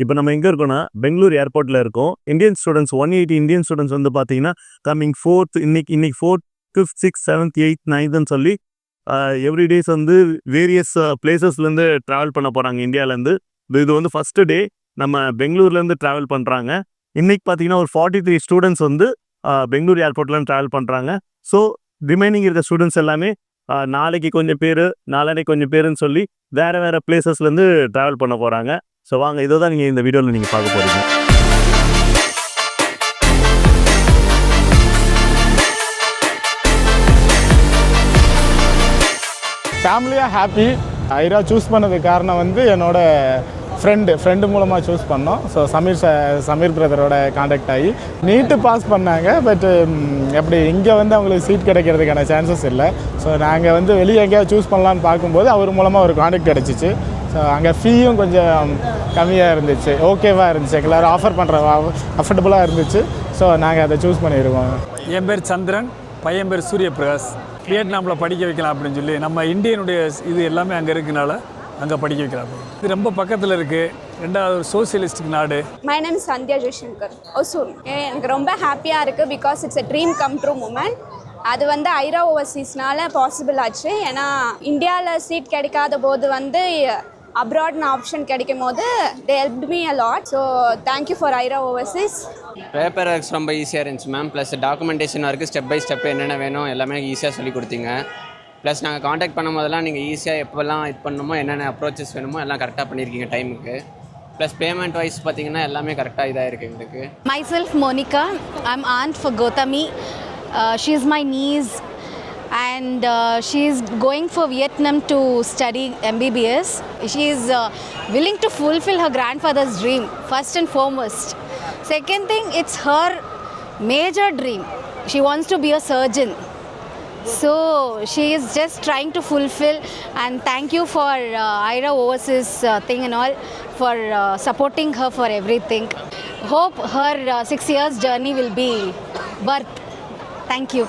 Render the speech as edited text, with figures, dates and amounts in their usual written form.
இப்போ நம்ம எங்கே இருக்கோம்னா பெங்களூர் ஏர்போர்ட்டில் இருக்கோம். இந்தியன் ஸ்டூடெண்ட்ஸ் 180 இந்தியன் ஸ்டூடெண்ட்ஸ் வந்து பார்த்தீங்கன்னா கம்மிங் 4th இன்னைக்கு 4th 5th 6th 7th 8th 9th சொல்லி எவ்ரிடேஸ் வந்து வேரியஸ் பிளேசஸ்லேருந்து ட்ராவல் பண்ண போகிறாங்க இந்தியாவிலேருந்து. இது வந்து ஃபஸ்ட்டு டே நம்ம பெங்களூர்லேருந்து ட்ராவல் பண்ணுறாங்க. இன்றைக்கி பார்த்தீங்கன்னா ஒரு 43 ஸ்டூடெண்ட்ஸ் வந்து பெங்களூர் ஏர்போர்ட்லேருந்து ட்ராவல் பண்ணுறாங்க. ஸோ ரிமைனிங் இருக்க ஸ்டூடெண்ட்ஸ் எல்லாமே நாளைக்கு கொஞ்சம் பேர் நாளைக்கு கொஞ்சம் பேருன்னு சொல்லி வேறு பிளேசஸ்லேருந்து ட்ராவல் பண்ண போகிறாங்க. ஸோ வாங்க, இதை தான் நீங்கள் இந்த வீடியோவில் நீங்கள் பார்க்க போகிறீங்க. ஃபேமிலியாக ஹாப்பி. ஐரா சூஸ் பண்ணதுக்கு காரணம் வந்து என்னோட ஃப்ரெண்டு மூலமாக சூஸ் பண்ணோம். ஸோ சமீர் பிரதரோட காண்டாக்ட் ஆகி நீட்டு பாஸ் பண்ணாங்க. பட் எப்படி இங்கே வந்து அவங்களுக்கு சீட் கிடைக்கிறதுக்கான சான்சஸ் இல்லை. ஸோ நாங்கள் வந்து வெளியே எங்கேயாவது சூஸ் பண்ணலான்னு பார்க்கும்போது அவர் மூலமாக ஒரு காண்டாக்ட் கிடச்சிச்சு. ஸோ அங்கே ஃபீயும் கொஞ்சம் கம்மியாக இருந்துச்சு, ஓகேவாக இருந்துச்சு, எல்லோரும் ஆஃபர் பண்ணுற அஃபர்டபுளாக இருந்துச்சு. ஸோ நாங்கள் அதை சூஸ் பண்ணியிருக்கோம். என் பேர் சந்திரன், பையன் பேர் சூரியபிரகாஷ். வியட்நாமில் படிக்க வைக்கலாம் அப்படின்னு சொல்லி நம்ம இந்தியனுடைய இது எல்லாமே அங்கே இருக்கனால அங்கே படிக்க வைக்கலாம். இது ரொம்ப பக்கத்தில் இருக்குது. ரெண்டாவது ஒரு சோசியலிஸ்டிக் நாடு. My name is Sandhya Jaishankar, Hosur. எனக்கு ரொம்ப ஹாப்பியாக இருக்குது because it's a dream come true moment. அது வந்து ஐரா ஓவர்சீஸ்னால பாசிபிள் ஆச்சு. ஏன்னா இந்தியாவில் சீட் கிடைக்காத போது வந்து அப்ராட்னு ஆப்ஷன் கிடைக்கும் போது they helped me a lot. So thank you for Ira overseas. Paper works ரொம்ப ஈஸியாக இருந்துச்சு ma'am. Plus documentation work step by step என்னென்ன வேணும் எல்லாமே ஈஸியாக சொல்லி கொடுத்தீங்க. ப்ளஸ் நாங்கள் காண்டாக்ட் பண்ணும் போதெல்லாம் நீங்கள் ஈஸியாக எப்போல்லாம் இது பண்ணணுமோ என்னென்ன அப்ரோச்சஸ் வேணுமோ எல்லாம் கரெக்டாக பண்ணியிருக்கீங்க டைமுக்கு. ப்ளஸ் பேமெண்ட் வைஸ் பார்த்தீங்கன்னா எல்லாமே கரெக்டாக இதாக இருக்குது எங்களுக்கு. Myself Monica, I'm aunt for Gotami. She is my niece and she is going for Vietnam to study MBBS. She is willing to fulfill her grandfather's dream first and foremost. Second thing, it's her major dream. She wants to be a surgeon. So she is just trying to fulfill, and thank you for IRA Overseas thing and all for supporting her for everything. Hope her 6 years journey will be worth. Thank you.